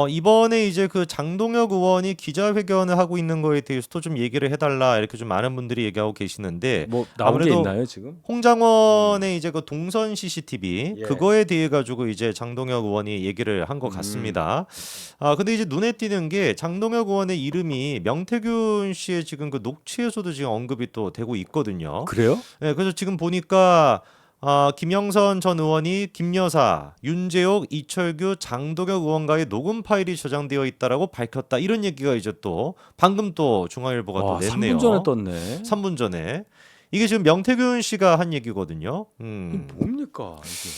이번에 이제 그 장동혁 의원이 기자회견을 하고 있는 거에 대해서도 좀 얘기를 해달라 이렇게 좀 많은 분들이 얘기하고 계시는데 뭐 나온 게 아무래도 있나요 지금? 홍장원의 이제 그 동선 CCTV 예. 그거에 대해 가지고 이제 장동혁 의원이 얘기를 한 것 음. 같습니다. 근데 이제 눈에 띄는 게 장동혁 의원의 이름이 명태균 씨의 지금 그 녹취에서도 지금 언급이 또 되고 있거든요. 그래요? 네, 그래서 지금 보니까 김영선 전 의원이 김 여사, 윤재옥, 이철규, 장동혁 의원과의 녹음 파일이 저장되어 있다라고 밝혔다. 이런 얘기가 이제 또 방금 또 중앙일보가 또 와, 3분 전에 냈네요. 떴네. 3분 전에. 이게 지금 명태균 씨가 한 얘기거든요. 이게 뭡니까 이게?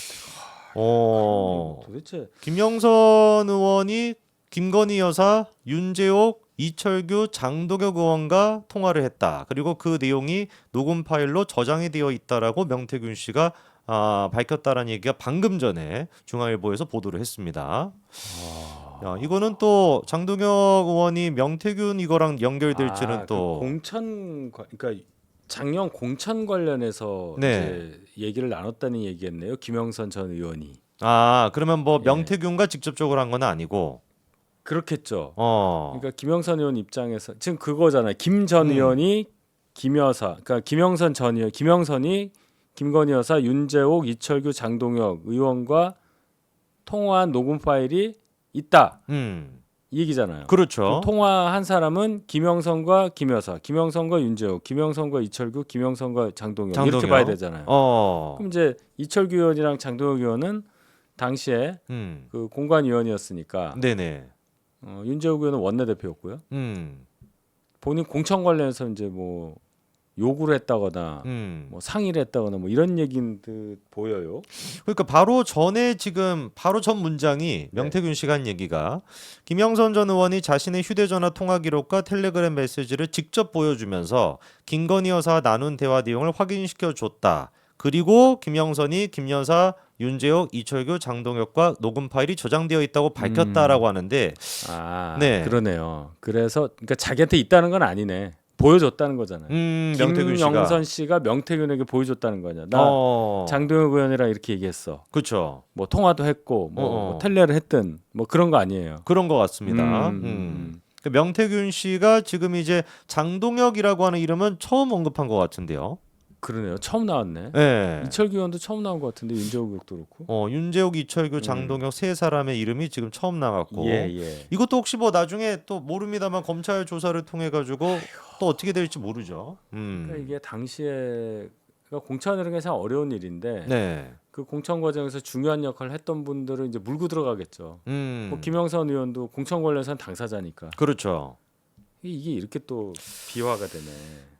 어, 도대체 김영선 의원이 김건희 여사, 윤재옥, 이철규, 장동혁 의원과 통화를 했다. 그리고 그 내용이 녹음 파일로 저장이 되어 있다라고 명태균 씨가 밝혔다라는 얘기가 방금 전에 중앙일보에서 보도를 했습니다. 야, 이거는 또 장동혁 의원이 명태균 이거랑 연결될지는 그 또 그러니까 작년 공천 관련해서 네. 이제 얘기를 나눴다는 얘기겠네요. 김영선 전 의원이. 그러면 뭐 예. 명태균과 직접적으로 한 건 아니고 그렇겠죠. 어. 그러니까 김영선 의원 입장에서 지금 그거잖아요. 김 전 음. 의원이 김 여사, 그러니까 김영선 전 의원, 김영선이 김건희 여사, 윤재옥, 이철규, 장동혁 의원과 통화한 녹음 파일이 있다. 음. 이 얘기잖아요. 그럼 그렇죠. 통화한 사람은 김영선과 김 여사, 김영선과 윤재옥, 김영선과 이철규, 김영선과 장동혁 이렇게 봐야 장동혁. 되잖아요. 어. 그럼 이제 이철규 의원이랑 장동혁 의원은 당시에 음. 그 공관위원이었으니까 네네. 윤재욱 의원은 원내대표였고요. 음. 본인 공천 관련해서 이제 뭐 요구를 했다거나 음. 뭐 상의를 했다거나 뭐 이런 얘기인 듯 보여요. 그러니까 바로 전에 지금 바로 전 문장이 네. 명태균 씨가 한 얘기가 김영선 전 의원이 자신의 휴대전화 통화 기록과 텔레그램 메시지를 직접 보여주면서 김건희 여사와 나눈 대화 내용을 확인시켜 줬다. 그리고 김영선이 김 여사, 윤재옥, 이철규, 장동혁과 녹음 파일이 저장되어 있다고 음. 밝혔다라고 하는데 네. 그러네요. 그래서 그러니까 자기한테 있다는 건 아니네. 보여줬다는 거잖아요. 명태균 김영선 씨가 씨가 명태균에게 보여줬다는 거냐. 나 어. 장동혁 의원이랑 이렇게 얘기했어. 그렇죠. 뭐 통화도 했고 어. 뭐 텔레를 했든 뭐 그런 거 아니에요. 그런 것 같습니다. 음. 그 명태균 씨가 지금 이제 장동혁이라고 하는 이름은 처음 언급한 것 같은데요. 그러네요. 처음 나왔네. 네. 이철규 의원도 처음 나온 것 같은데 윤재욱 의원도 그렇고. 윤재욱, 이철규, 음. 장동혁 세 사람의 이름이 지금 처음 나갔고 예. 이것도 혹시 뭐 나중에 또 모릅니다만 검찰 조사를 통해 가지고 또 어떻게 될지 모르죠. 그러니까 이게 당시에 그러니까 공천이라는 게 참 어려운 일인데 네. 그 공천 과정에서 중요한 역할을 했던 분들은 이제 물고 들어가겠죠. 뭐 김영선 의원도 공천 관련해서는 당사자니까. 그렇죠. 이게 이렇게 또 비화가 되네.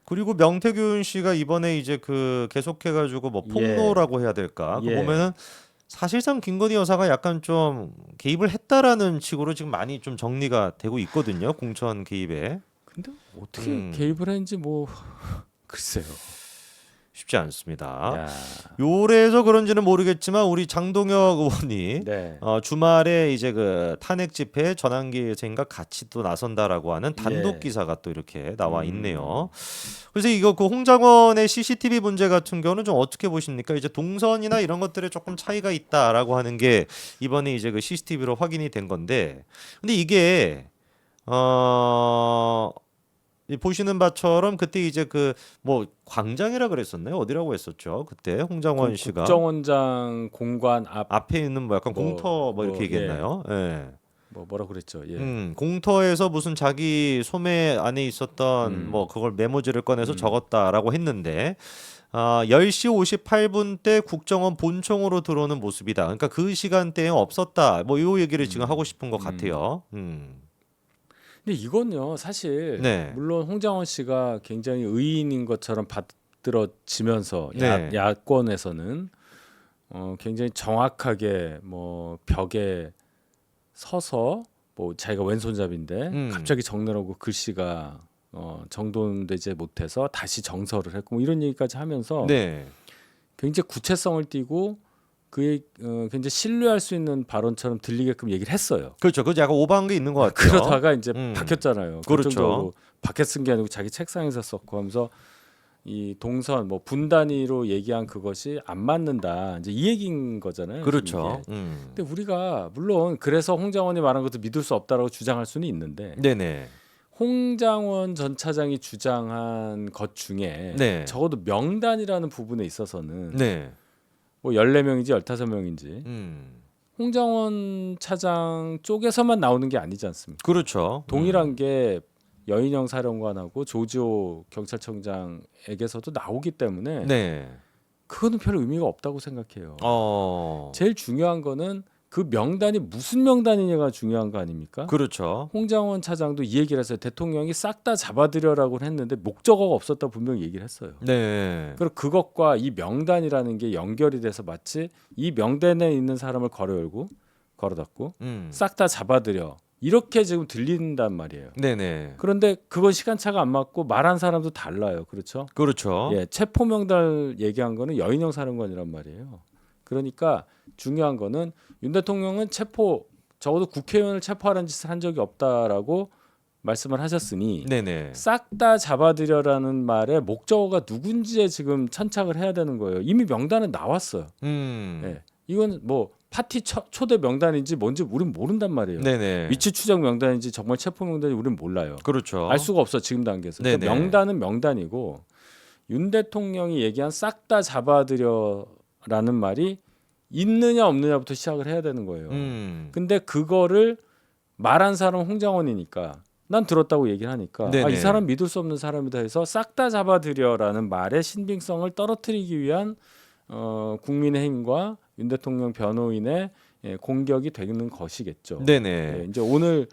그리고 명태균 씨가 이번에 이제 그 계속해가지고 뭐 예. 폭로라고 해야 될까? 그 예. 보면은 사실상 김건희 여사가 약간 좀 개입을 했다라는 식으로 지금 많이 좀 정리가 되고 있거든요. 공천 개입에. 근데 어떻게 음, 개입을 했는지 뭐 글쎄요. 쉽지 않습니다. 야. 요래서 그런지는 모르겠지만 우리 장동혁 의원이 네. 주말에 이제 그 탄핵 집회 전환기에서인가 같이 또 나선다라고 하는 단독 예. 기사가 또 이렇게 나와 있네요. 음. 그래서 이거 그 홍장원의 CCTV 문제 같은 경우는 좀 어떻게 보십니까? 이제 동선이나 이런 것들에 조금 차이가 있다라고 하는 게 이번에 이제 그 CCTV로 확인이 된 건데, 근데 이게 이 보시는 바처럼 그때 이제 그 뭐 광장이라 그랬었나요? 어디라고 했었죠? 그때 홍장원 씨가 국정원장 공관 앞 앞에 있는 뭐 약간 공터 뭐 이렇게 예. 얘기했나요? 예. 뭐라 그랬죠. 예. 공터에서 무슨 자기 소매 안에 있었던 음. 뭐 그걸 메모지를 꺼내서 음. 적었다라고 했는데 10시 58분 때 국정원 본청으로 들어오는 모습이다. 그러니까 그 시간대에 없었다. 뭐 요 얘기를 지금 하고 싶은 것 같아요. 근데 이건요, 사실 네. 물론 홍장원 씨가 굉장히 의인인 것처럼 받들어지면서 네. 야권에서는 굉장히 정확하게 뭐 벽에 서서 뭐 자기가 왼손잡이인데 갑자기 적느라고 글씨가 정돈되지 못해서 다시 정서를 했고 뭐 이런 얘기까지 하면서 네. 굉장히 구체성을 띠고 굉장히 신뢰할 수 있는 발언처럼 들리게끔 얘기를 했어요. 그렇죠. 그 약간 오버한 게 있는 것 같아요. 그러다가 이제 음. 바뀌었잖아요. 그렇죠. 결정적으로 밖에 쓴 게 아니고 자기 책상에서 썼고 하면서 이 동선 뭐 분 단위로 얘기한 그것이 안 맞는다. 이제 이 얘기인 거잖아요. 그렇죠. 지금 이게. 근데 우리가 물론 그래서 홍장원이 말한 것도 믿을 수 없다라고 주장할 수는 있는데 네네. 홍장원 전 차장이 주장한 것 중에 네. 적어도 명단이라는 부분에 있어서는 네. 뭐 14명인지 15명인지 음. 홍장원 차장 쪽에서만 나오는 게 아니지 않습니까? 그렇죠. 동일한 게 여인영 사령관하고 조지호 경찰청장에게서도 나오기 때문에 네. 그거는 별 의미가 없다고 생각해요. 어. 제일 중요한 거는 그 명단이 무슨 명단이냐가 중요한 거 아닙니까? 그렇죠. 홍장원 차장도 이 얘기를 했어요. 대통령이 싹 다 잡아들여라고 했는데 목적어가 없었다 분명히 얘기를 했어요. 네. 그리고 그것과 이 명단이라는 게 연결이 돼서 마치 이 명단에 있는 사람을 걸어닫고 싹 다 잡아들여 이렇게 지금 들린단 말이에요. 네네. 그런데 그건 시간차가 안 맞고 말한 사람도 달라요. 그렇죠? 그렇죠. 예, 체포 명단 얘기한 거는 여인영 사령관이란 말이에요. 그러니까 중요한 거는 윤 대통령은 적어도 국회의원을 체포하라는 짓을 한 적이 없다라고 말씀을 하셨으니 네네. 싹 다 잡아들여라는 말의 목적어가 누군지에 지금 천착을 해야 되는 거예요. 이미 명단은 나왔어요. 예, 이건 뭐 파티 초대 명단인지 뭔지 우린 모른단 말이에요. 네네. 위치 추적 명단인지 정말 체포 명단인지 우린 몰라요. 그렇죠. 알 수가 없어 지금 단계에서. 그러니까 네네. 명단은 명단이고 윤 대통령이 얘기한 싹 다 잡아들여라는 말이 있느냐 없느냐부터 시작을 해야 되는 거예요. 근데 그거를 말한 사람은 홍장원이니까 난 들었다고 얘기를 하니까 네네. 이 사람 믿을 수 없는 사람이다 해서 싹 다 잡아들여라는 말의 신빙성을 떨어뜨리기 위한 국민의힘과 윤 대통령 변호인의 공격이 되는 것이겠죠. 네네. 예, 이제 오늘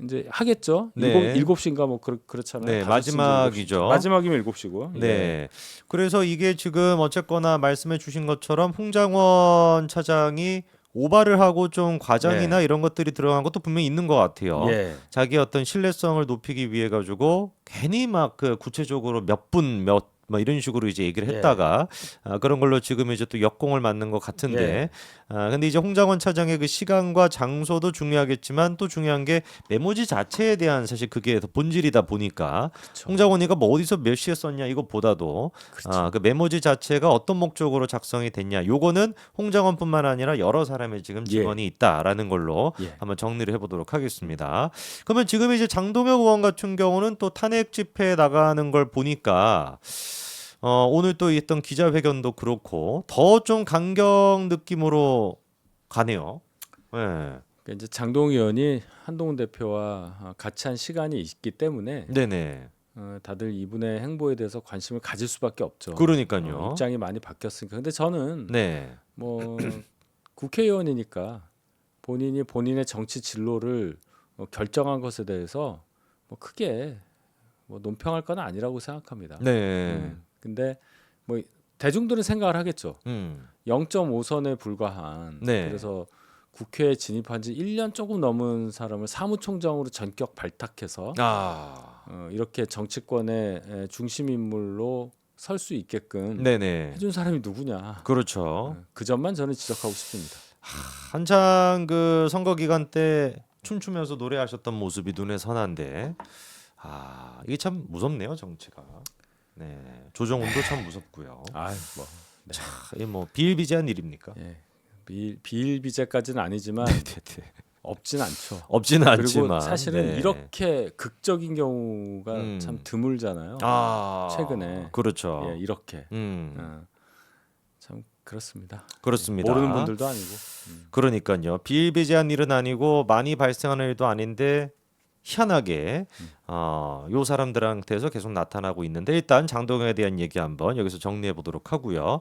이제 하겠죠. 네. 7시인가 뭐 그렇잖아요. 네, 5시인지 마지막이죠. 7시인지. 마지막이면 7시고. 네. 그래서 이게 지금 어쨌거나 말씀해 주신 것처럼 홍장원 차장이 오바를 하고 좀 과장이나 네. 이런 것들이 들어간 것도 분명히 있는 것 같아요. 예. 자기 어떤 신뢰성을 높이기 위해 가지고 괜히 막 그 구체적으로 몇 분 뭐 이런 식으로 이제 얘기를 예. 했다가 그런 걸로 지금 이제 또 역공을 맞는 것 같은데 예. 근데 이제 홍장원 차장의 그 시간과 장소도 중요하겠지만 또 중요한 게 메모지 자체에 대한 사실 그게 더 본질이다 보니까 그렇죠. 홍장원이가 뭐 어디서 몇 시에 썼냐 이것보다도 그렇죠. 그 메모지 자체가 어떤 목적으로 작성이 됐냐 요거는 홍장원뿐만 아니라 여러 사람의 지금 증언이 있다라는 걸로 예. 한번 정리를 해보도록 하겠습니다. 그러면 지금 이제 장동혁 의원 같은 경우는 또 탄핵 집회에 나가는 걸 보니까 오늘 또 있던 기자회견도 그렇고 더 좀 강경 느낌으로 가네요. 네. 그러니까 이제 장동 의원이 한동훈 대표와 같이 한 시간이 있기 때문에 네네. 다들 이분의 행보에 대해서 관심을 가질 수밖에 없죠. 그러니까요. 입장이 많이 바뀌었으니까. 근데 저는 네. 뭐 국회의원이니까 본인의 정치 진로를 결정한 것에 대해서 뭐 크게 뭐 논평할 건 아니라고 생각합니다. 네. 근데 뭐 대중들은 생각을 하겠죠. 0.5선에 불과한 네. 그래서 국회에 진입한 지 1년 조금 넘은 사람을 사무총장으로 전격 발탁해서 이렇게 정치권의 중심 인물로 설 수 있게끔 네네. 해준 사람이 누구냐. 그렇죠. 그 점만 저는 지적하고 싶습니다. 한창 그 선거 기간 때 춤추면서 노래하셨던 모습이 눈에 선한데 이게 참 무섭네요 정치가. 네. 조정훈도 참 무섭고요. 뭐 이게 뭐 비일비재한 일입니까? 예. 비일비재까지는 아니지만 없진 않죠. 없지는 그리고 않지만 사실은 네. 이렇게 극적인 경우가 참 드물잖아요. 최근에 그렇죠. 예, 이렇게 음. 참 그렇습니다. 그렇습니다. 모르는 분들도 아니고. 그러니까요. 비일비재한 일은 아니고 많이 발생하는 일도 아닌데 희한하게 요 사람들한테서 계속 나타나고 있는데 일단 장동혁에 대한 얘기 한번 여기서 정리해 보도록 하고요.